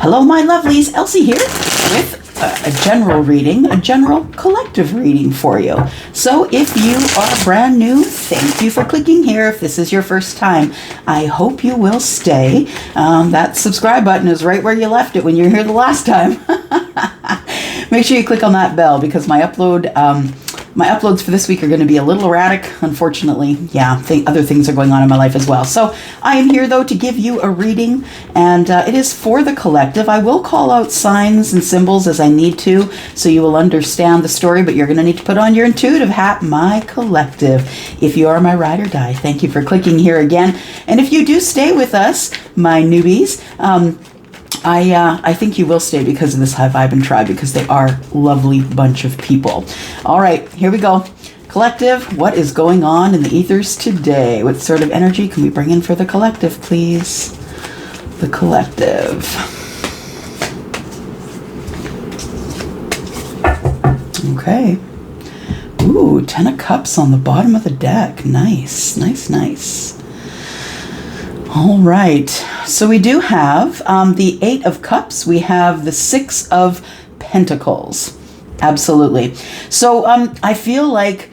Hello, my lovelies. Elsie here with a general reading, a general collective reading for you. So if you are brand new, thank you for clicking here. If this is your first time, I hope you will stay. That subscribe button is right where you left it when you were here the last time. Make sure you click on that bell because my uploads for this week are going to be a little erratic, unfortunately. Yeah, other things are going on in my life as well. So I am here, though, to give you a reading, and it is for the collective. I will call out signs and symbols as I need to, so you will understand the story, but you're going to need to put on your intuitive hat, my collective, if you are my ride or die. Thank you for clicking here again. And if you do stay with us, my newbies, I think you will stay because of this high vibe and tribe, because they are a lovely bunch of people. All right, here we go. Collective, what is going on in the ethers today? What sort of energy can we bring in for the collective, please? The collective. Okay. Ooh, 10 of Cups on the bottom of the deck. Nice, nice, nice. All right, so we do have the 8 of Cups. We have the 6 of Pentacles. Absolutely. So I feel like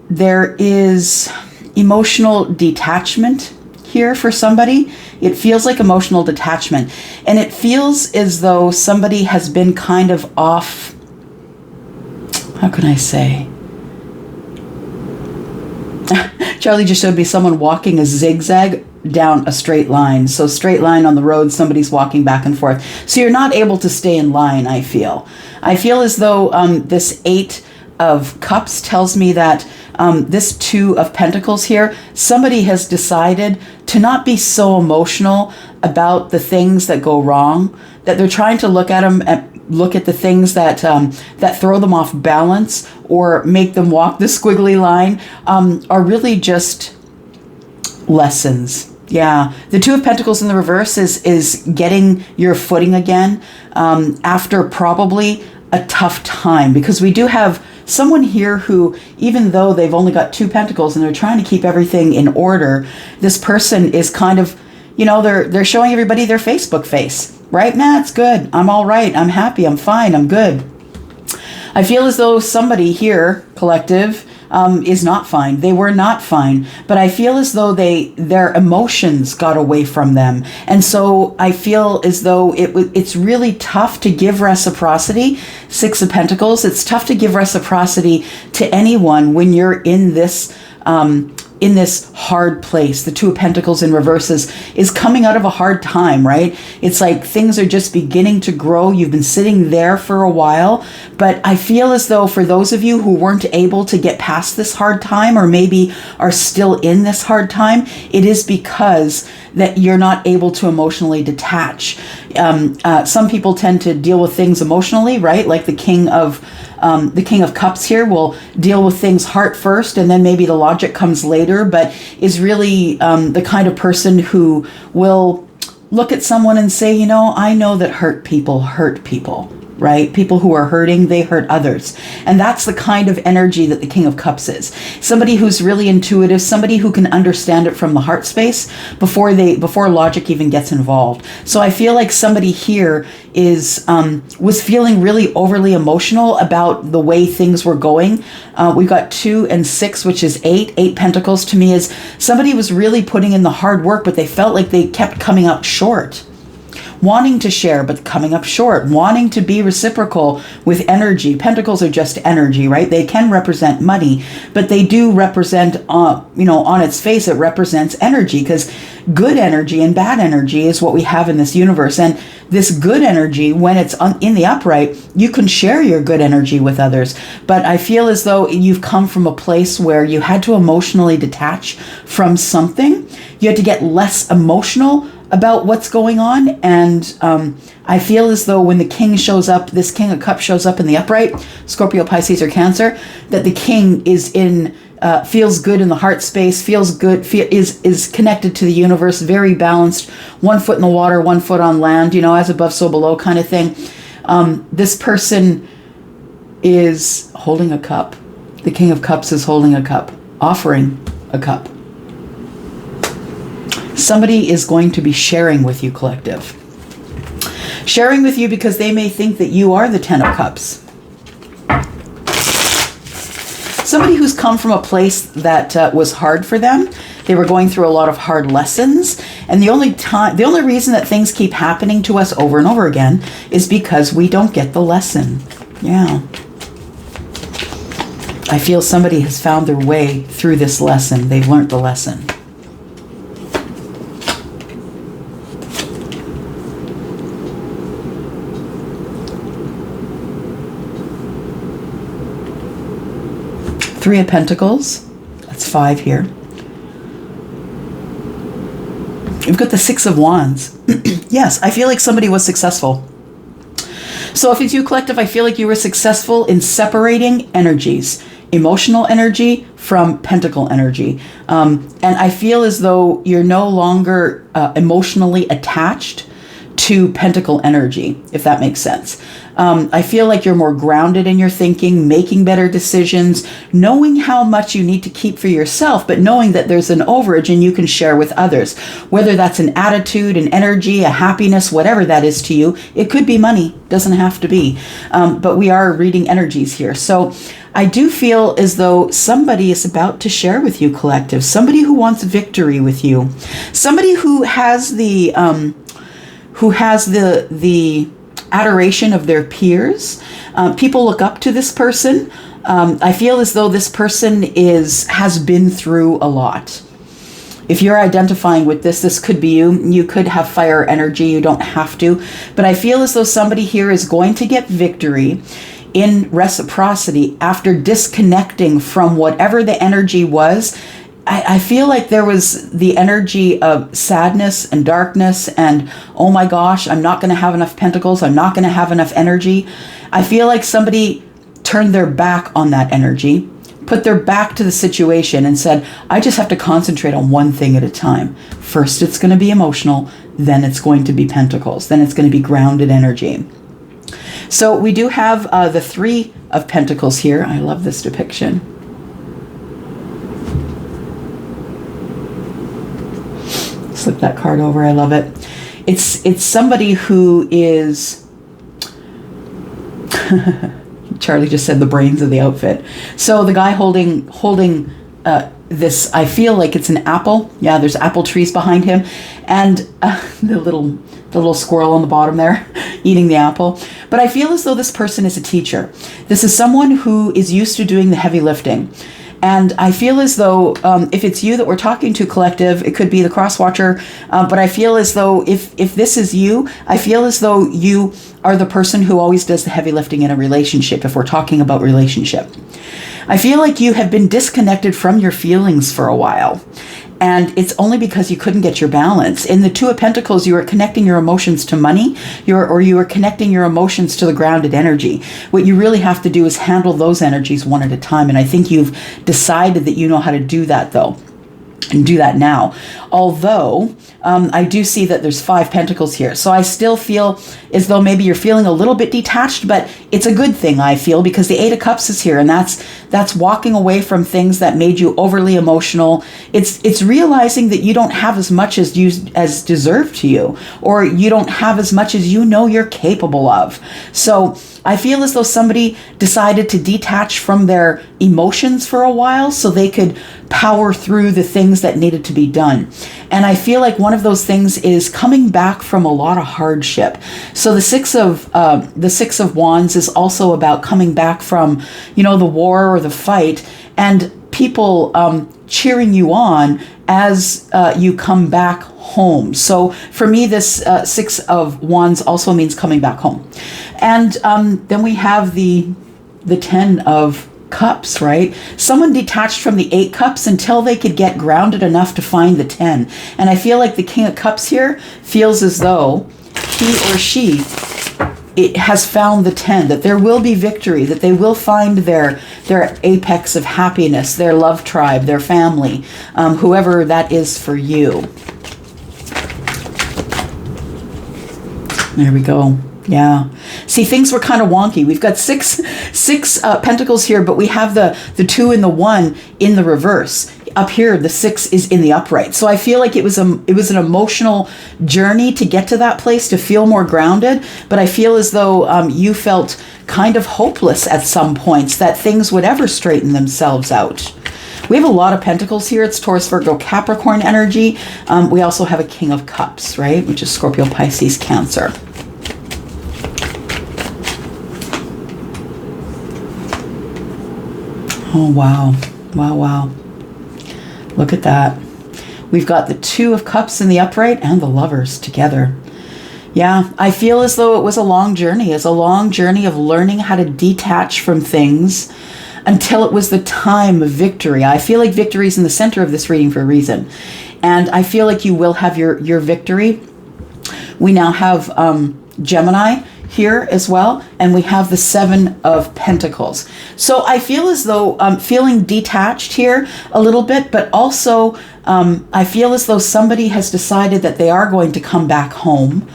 there is emotional detachment here for somebody. It feels like emotional detachment. And it feels as though somebody has been kind of off, how can I say? Charlie just showed me someone walking a zigzag down a straight line. So straight line on the road, somebody's walking back and forth. So you're not able to stay in line, I feel. I feel as though this 8 of Cups tells me that this 2 of Pentacles here, somebody has decided to not be so emotional about the things that go wrong, that they're trying to look at them look at the things that that throw them off balance or make them walk the squiggly line, are really just lessons. Yeah, the 2 of Pentacles in the reverse is getting your footing again after probably a tough time, because we do have someone here who, even though they've only got 2 Pentacles and they're trying to keep everything in order, this person is kind of, you know, they're showing everybody their Facebook face. Right? Nah, it's good. I'm all right. I'm happy. I'm fine. I'm good. I feel as though somebody here, collective, is not fine. They were not fine. But I feel as though their emotions got away from them. And so I feel as though it's really tough to give reciprocity. 6 of Pentacles. It's tough to give reciprocity to anyone when you're in this hard place. The 2 of Pentacles in reverse is coming out of a hard time, right? It's like things are just beginning to grow. You've been sitting there for a while, but I feel as though for those of you who weren't able to get past this hard time, or maybe are still in this hard time, it is because that you're not able to emotionally detach. Some people tend to deal with things emotionally, right? Like the King of Cups here will deal with things heart first, and then maybe the logic comes later, but is really the kind of person who will look at someone and say, you know, I know that hurt people, right? People who are hurting, they hurt others. And that's the kind of energy that the King of Cups is. Somebody who's really intuitive, somebody who can understand it from the heart space before logic even gets involved. So I feel like somebody here was feeling really overly emotional about the way things were going. We've got 2 and 6, which is 8 Pentacles to me is somebody was really putting in the hard work, but they felt like they kept coming up short. Wanting to share, but coming up short, wanting to be reciprocal with energy. Pentacles are just energy, right? They can represent money, but they do represent, on its face, it represents energy, because good energy and bad energy is what we have in this universe. And this good energy, when it's in the upright, you can share your good energy with others. But I feel as though you've come from a place where you had to emotionally detach from something. You had to get less emotional about what's going on. And I feel as though when the king shows up, this King of Cups shows up in the upright, Scorpio, Pisces, or Cancer, that the king is feels good in the heart space, feels good, is connected to the universe, very balanced, 1 foot in the water, 1 foot on land, as above, so below kind of thing. This person is holding a cup. The King of Cups is holding a cup, offering a cup. Somebody is going to be sharing with you, collective. Sharing with you because they may think that you are the Ten of Cups. Somebody who's come from a place that was hard for them. They were going through a lot of hard lessons. And the only reason that things keep happening to us over and over again is because we don't get the lesson. Yeah. I feel somebody has found their way through this lesson. They've learned the lesson. Three of Pentacles. That's 5 here. We've got the Six of Wands. Yes, I feel like somebody was successful. So if it's you, collective, I feel like you were successful in separating energies. Emotional energy from pentacle energy. And I feel as though you're no longer emotionally attached to pentacle energy, if that makes sense. I feel like you're more grounded in your thinking, making better decisions, knowing how much you need to keep for yourself, but knowing that there's an overage and you can share with others. Whether that's an attitude, an energy, a happiness, whatever that is to you. It could be money, doesn't have to be. But we are reading energies here. So I do feel as though somebody is about to share with you, collective. Somebody who wants victory with you. Somebody who has the adoration of their peers. People look up to this person. I feel as though this person has been through a lot. If you're identifying with this could be you. You could have fire energy. You don't have to. But I feel as though somebody here is going to get victory in reciprocity after disconnecting from whatever the energy was. I feel like there was the energy of sadness and darkness and, oh my gosh, I'm not going to have enough pentacles. I'm not going to have enough energy. I feel like somebody turned their back on that energy, put their back to the situation and said, I just have to concentrate on one thing at a time. First, it's going to be emotional. Then it's going to be pentacles. Then it's going to be grounded energy. So we do have the Three of Pentacles here. I love this depiction. Slip that card over. I love it. It's somebody who is Charlie just said the brains of the outfit. So the guy holding this, I feel like it's an apple. Yeah, there's apple trees behind him, and the little squirrel on the bottom there eating the apple. But I feel as though this person is a teacher. This is someone who is used to doing the heavy lifting. And I feel as though if it's you that we're talking to, collective, it could be the cross watcher. But I feel as though if this is you, I feel as though you are the person who always does the heavy lifting in a relationship, if we're talking about relationship. I feel like you have been disconnected from your feelings for a while. And it's only because you couldn't get your balance. In the Two of Pentacles, you were connecting your emotions to money, you were connecting your emotions to the grounded energy. What you really have to do is handle those energies one at a time. And I think you've decided that you know how to do that, though, and do that now. Although I do see that there's 5 pentacles here. So I still feel as though maybe you're feeling a little bit detached, but it's a good thing, I feel, because the 8 of Cups is here, and that's walking away from things that made you overly emotional. It's realizing that you don't have as much as deserved to you, or you don't have as much as you know you're capable of. So I feel as though somebody decided to detach from their emotions for a while so they could power through the things that needed to be done. And I feel like one of those things is coming back from a lot of hardship. So the Six of Wands is also about coming back from, the war or the fight, and people cheering you on as you come back home. So for me, this Six of Wands also means coming back home. And then we have the 10 of Cups, right? Someone detached from the 8 Cups until they could get grounded enough to find the 10. And I feel like the King of Cups here feels as though he or she has found the 10, that there will be victory, that they will find their apex of happiness, their love tribe, their family, whoever that is for you. There we go. Yeah. See, things were kind of wonky. We've got six pentacles here, but we have the 2 and the 1 in the reverse. up here, the 6 is in the upright. So I feel like it was an emotional journey to get to that place, to feel more grounded. But I feel as though you felt kind of hopeless at some points that things would ever straighten themselves out. We have a lot of pentacles here. It's Taurus, Virgo, Capricorn energy. We also have a King of Cups, right? Which is Scorpio, Pisces, Cancer. Oh, wow. Wow, wow. Look at that. We've got the 2 of Cups in the upright and the Lovers together. Yeah, I feel as though it was a long journey. It's a long journey of learning how to detach from things until it was the time of victory. I feel like victory is in the center of this reading for a reason. And I feel like you will have your victory. We now have Gemini here as well, and we have the 7 of Pentacles. So I feel as though I'm feeling detached here a little bit, but also I feel as though somebody has decided that they are going to come back home.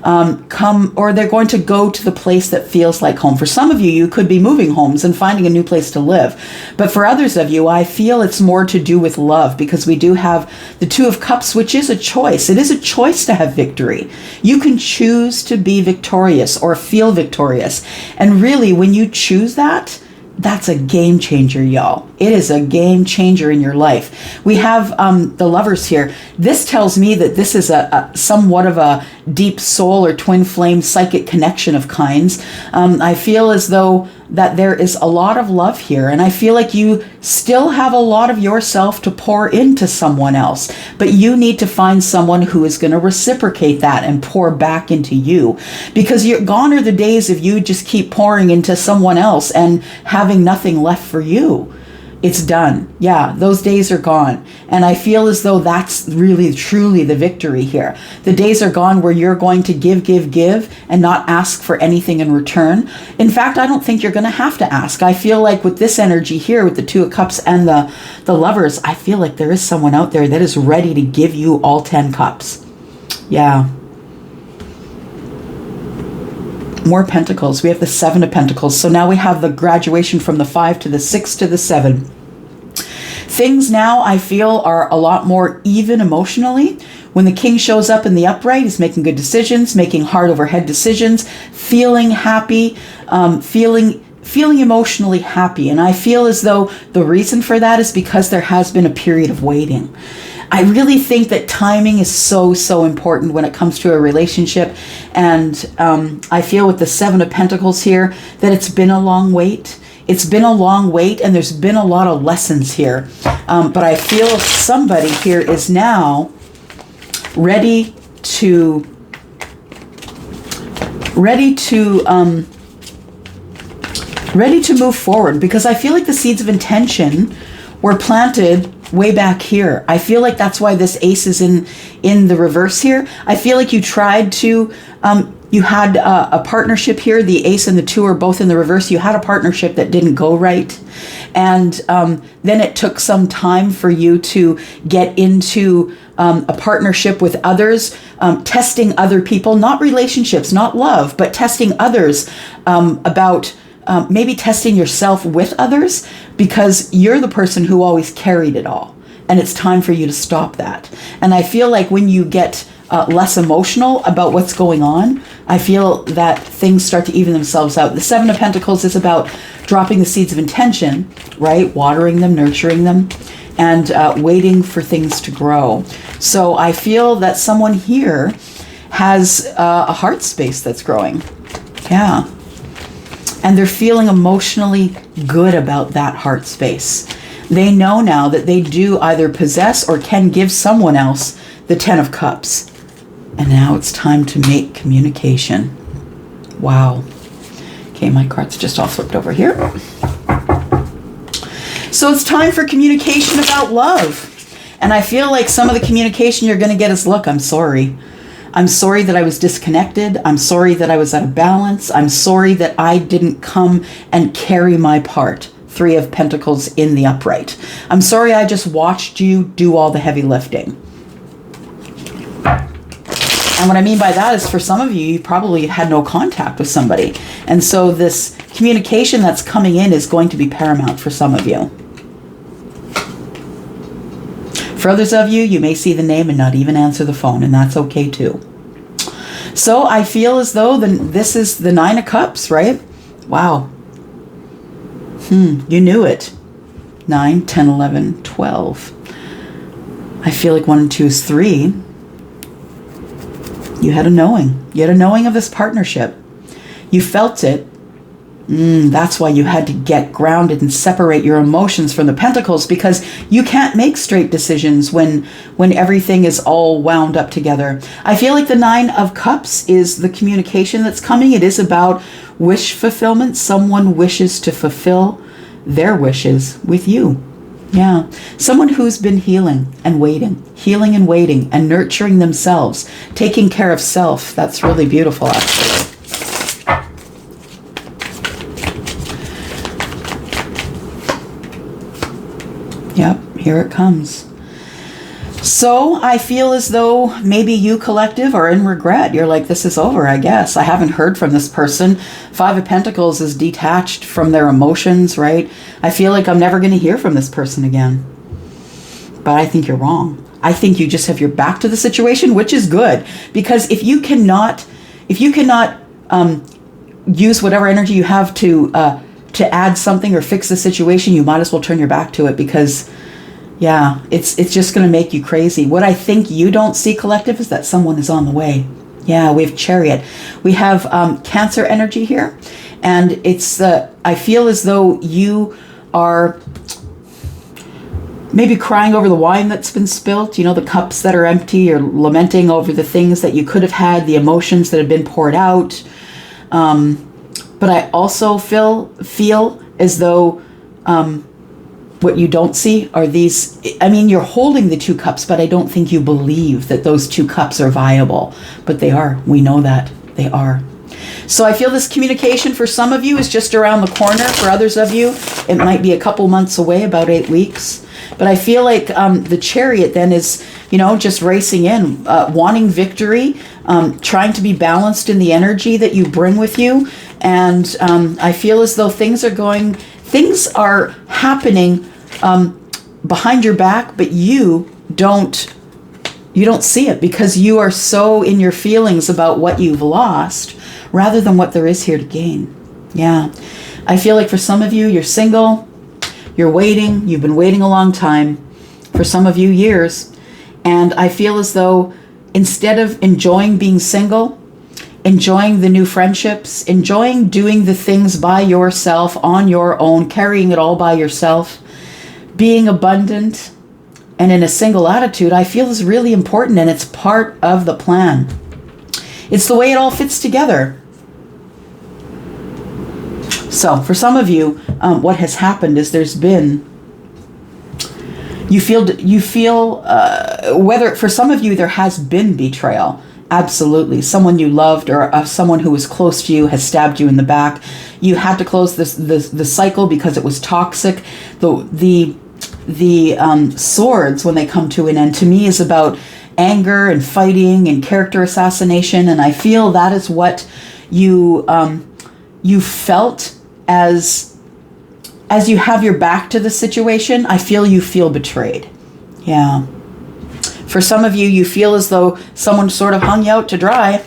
Or they're going to go to the place that feels like home. For some of you, you could be moving homes and finding a new place to live. But for others of you, I feel it's more to do with love, because we do have the 2 of Cups, which is a choice. It is a choice to have victory. You can choose to be victorious or feel victorious. And really, when you choose that, that's a game changer, y'all. It is a game changer in your life. We have the Lovers here. This tells me that this is a somewhat of a deep soul or twin flame psychic connection of kinds. I feel as though that there is a lot of love here, and I feel like you still have a lot of yourself to pour into someone else, but you need to find someone who is going to reciprocate that and pour back into you, because you're gone are the days of you just keep pouring into someone else and having nothing left for you. It's done. Yeah, those days are gone. And I feel as though that's really, truly the victory here. The days are gone where you're going to give, and not ask for anything in return. In fact, I don't think you're going to have to ask. I feel like with this energy here, with the 2 of Cups and the Lovers, I feel like there is someone out there that is ready to give you all 10 cups. Yeah. More Pentacles. We have the 7 of Pentacles. So now we have the graduation from the 5 to the 6 to the 7. Things now, I feel, are a lot more even emotionally. When the King shows up in the upright, he's making good decisions, making heart over head decisions, feeling happy, feeling emotionally happy. And I feel as though the reason for that is because there has been a period of waiting. I really think that timing is so, so important when it comes to a relationship. And I feel with the 7 of Pentacles here that it's been a long wait. It's been a long wait, and there's been a lot of lessons here. But I feel somebody here is now ready to move forward, because I feel like the seeds of intention were planted way back here. I feel like that's why this Ace is in the reverse here. I feel like you tried to, you had a partnership here. The Ace and the 2 are both in the reverse. You had a partnership that didn't go right. And then it took some time for you to get into a partnership with others, testing other people, not relationships, not love, but testing others about maybe testing yourself with others, because you're the person who always carried it all. And it's time for you to stop that. And I feel like when you get less emotional about what's going on, I feel that things start to even themselves out. The 7 of Pentacles is about dropping the seeds of intention, right? Watering them, nurturing them, and waiting for things to grow. So I feel that someone here has a heart space that's growing. Yeah. And they're feeling emotionally good about that heart space. They know now that they do either possess or can give someone else the 10 of Cups. And now it's time to make communication. Wow. Okay, my cards just all flipped over here. So it's time for communication about love. And I feel like some of the communication you're going to get is, look, I'm sorry. I'm sorry that I was disconnected. I'm sorry that I was out of balance. I'm sorry that I didn't come and carry my part. 3 of Pentacles in the upright. I'm sorry I just watched you do all the heavy lifting. And what I mean by that is, for some of you, you probably had no contact with somebody. And so this communication that's coming in is going to be paramount for some of you. For others of you, you may see the name and not even answer the phone, and that's okay too. So I feel as though this is the 9 of Cups, right? Wow. You knew it. 9, 10, 11, 12. I feel like 1 and 2 is 3. You had a knowing. You had a knowing of this partnership. You felt it. That's why you had to get grounded and separate your emotions from the pentacles, because you can't make straight decisions when everything is all wound up together. I feel like the 9 of Cups is the communication that's coming. It is about wish fulfillment. Someone wishes to fulfill their wishes with you. Yeah. Someone who's been healing and waiting and nurturing themselves, taking care of self. That's really beautiful, actually. Yep, here it comes. So I feel as though maybe you collective are in regret. You're like, this is over, I guess. I haven't heard from this person. 5 of Pentacles is detached from their emotions, right? I feel like I'm never going to hear from this person again. But I think you're wrong. I think you just have your back to the situation, which is good. Because if you cannot use whatever energy you have to add something or fix the situation, you might as well turn your back to it, because yeah, it's just going to make you crazy. What I think you don't see, collective, is that someone is on the way. Yeah, we have Chariot. We have Cancer energy here, and it's I feel as though you are maybe crying over the wine that's been spilt, the cups that are empty, or lamenting over the things that you could have had, the emotions that have been poured out. But I also feel as though what you don't see are these, you're holding the 2 cups, but I don't think you believe that those 2 cups are viable. But they are. We know that. They are. So I feel this communication for some of you is just around the corner. For others of you, it might be a couple months away, about 8 weeks. But I feel like the Chariot then is, just racing in, wanting victory, trying to be balanced in the energy that you bring with you. And I feel as though things are happening behind your back, but you don't see it, because you are so in your feelings about what you've lost rather than what there is here to gain. Yeah. I feel like for some of you, you're single, you're waiting, you've been waiting a long time, for some of you, years. And I feel as though instead of enjoying being single, enjoying the new friendships, enjoying doing the things by yourself, on your own, carrying it all by yourself, being abundant and in a single attitude, I feel is really important, and it's part of the plan. It's the way it all fits together. So for some of you, what has happened is there's been, you feel whether for some of you there has been betrayal. Absolutely. Someone you loved, or someone who was close to you, has stabbed you in the back. You had to close the cycle because it was toxic. The swords, when they come to an end, to me is about anger and fighting and character assassination. And I feel that is what you felt as you have your back to the situation. I feel you feel betrayed. Yeah. For some of you, you feel as though someone sort of hung you out to dry.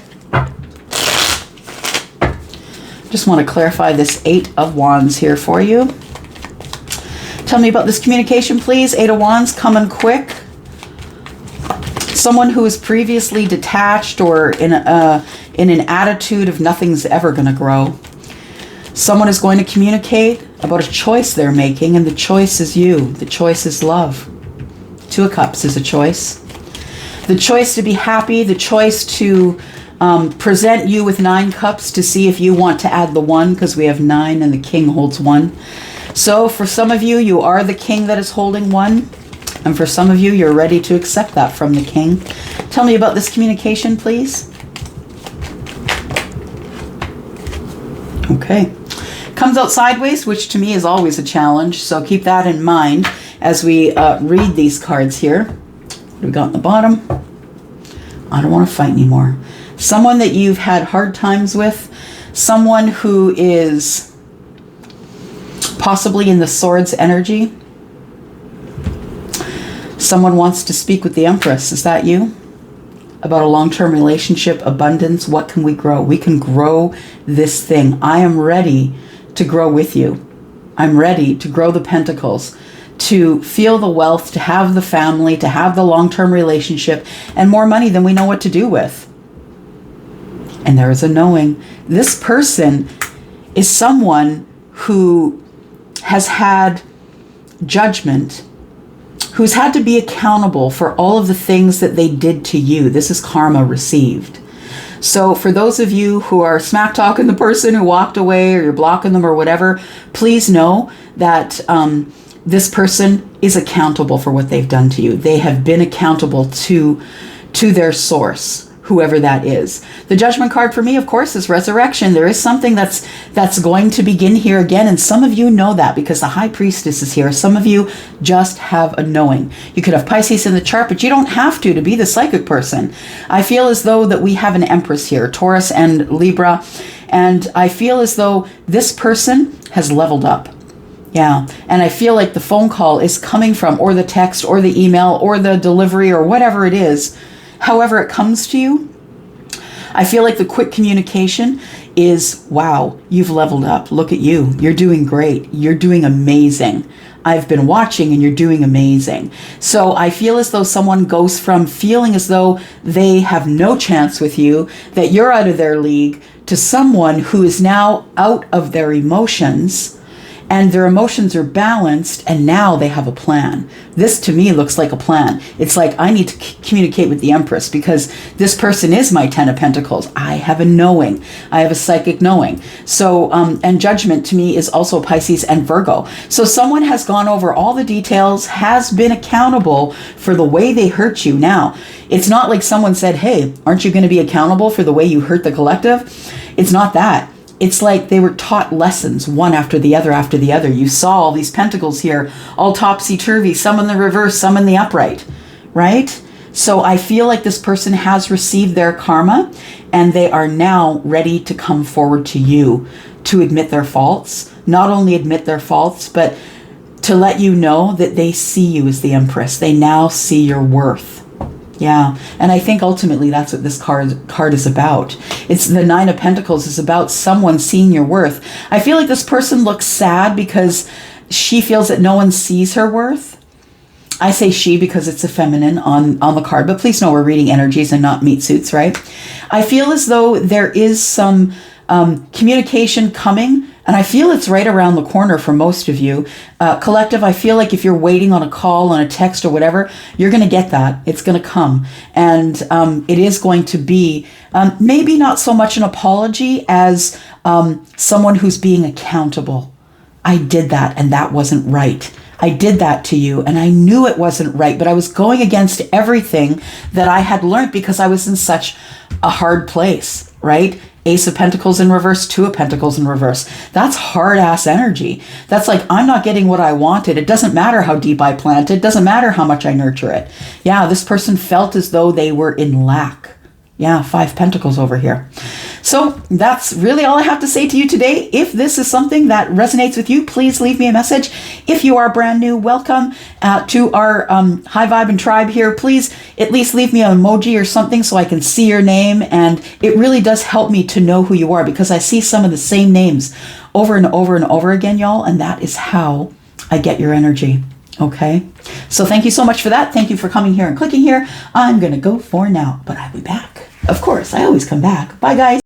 Just want to clarify this 8 of Wands here for you. Tell me about this communication, please. 8 of Wands, coming quick. Someone who was previously detached or in an attitude of nothing's ever going to grow. Someone is going to communicate about a choice they're making, and the choice is you. The choice is love. 2 of Cups is a choice. The choice to be happy, the choice to present you with 9 cups to see if you want to add the 1, because we have 9 and the King holds 1. So for some of you, you are the King that is holding 1. And for some of you, you're ready to accept that from the King. Tell me about this communication, please. Okay. Comes out sideways, which to me is always a challenge. So keep that in mind as we read these cards here. What do we got on the bottom? I don't want to fight anymore. Someone that you've had hard times with. Someone who is possibly in the Swords energy. Someone wants to speak with the Empress. Is that you? About a long-term relationship, abundance. What can we grow? We can grow this thing. I am ready to grow with you. I'm ready to grow the pentacles, to feel the wealth, to have the family, to have the long-term relationship, and more money than we know what to do with. And there is a knowing. This person is someone who has had judgment, who's had to be accountable for all of the things that they did to you. This is karma received. So for those of you who are smack talking the person who walked away, or you're blocking them or whatever, please know that this person is accountable for what they've done to you. They have been accountable to their source, whoever that is. The Judgment card for me, of course, is resurrection. There is something that's going to begin here again, and some of you know that because the High Priestess is here. Some of you just have a knowing. You could have Pisces in the chart, but you don't have to be the psychic person. I feel as though that we have an Empress here, Taurus and Libra, and I feel as though this person has leveled up. Yeah, and I feel like the phone call is coming from, or the text, or the email, or the delivery, or whatever it is, however it comes to you. I feel like the quick communication is, wow, you've leveled up. Look at you. You're doing great. You're doing amazing. I've been watching and you're doing amazing. So I feel as though someone goes from feeling as though they have no chance with you, that you're out of their league, to someone who is now out of their emotions, and their emotions are balanced, and now they have a plan. This to me looks like a plan. It's like, I need to communicate with the Empress because this person is my Ten of Pentacles. I have a knowing. I have a psychic knowing. So, and Judgment to me is also Pisces and Virgo. So someone has gone over all the details, has been accountable for the way they hurt you. Now, it's not like someone said, hey, aren't you going to be accountable for the way you hurt the collective? It's not that. It's like they were taught lessons one after the other after the other. You saw all these pentacles here, all topsy-turvy, some in the reverse, some in the upright, right? So I feel like this person has received their karma, and they are now ready to come forward to you to admit their faults. Not only admit their faults, but to let you know that they see you as the Empress. They now see your worth. Yeah, and I think ultimately that's what this card is about. It's the Nine of Pentacles is about someone seeing your worth. I feel like this person looks sad because she feels that no one sees her worth. I say she because it's a feminine on the card, but please know we're reading energies and not meat suits, right? I feel as though there is some communication coming, and I feel it's right around the corner for most of you. Collective, I feel like if you're waiting on a call, on a text or whatever, you're going to get that. It's going to come. And it is going to be maybe not so much an apology as someone who's being accountable. I did that and that wasn't right. I did that to you and I knew it wasn't right, but I was going against everything that I had learned because I was in such a hard place, right? Ace of Pentacles in reverse, Two of Pentacles in reverse. That's hard ass energy. That's like, I'm not getting what I wanted. It doesn't matter how deep I plant it. It doesn't matter how much I nurture it. Yeah, this person felt as though they were in lack. Yeah, Five Pentacles over here. So that's really all I have to say to you today. If this is something that resonates with you, please leave me a message. If you are brand new, welcome to our High Vibe and Tribe here. Please at least leave me an emoji or something so I can see your name. And it really does help me to know who you are because I see some of the same names over and over and over again, y'all. And that is how I get your energy. Okay, so thank you so much for that. Thank you for coming here and clicking here. I'm going to go for now, but I'll be back. Of course, I always come back. Bye, guys.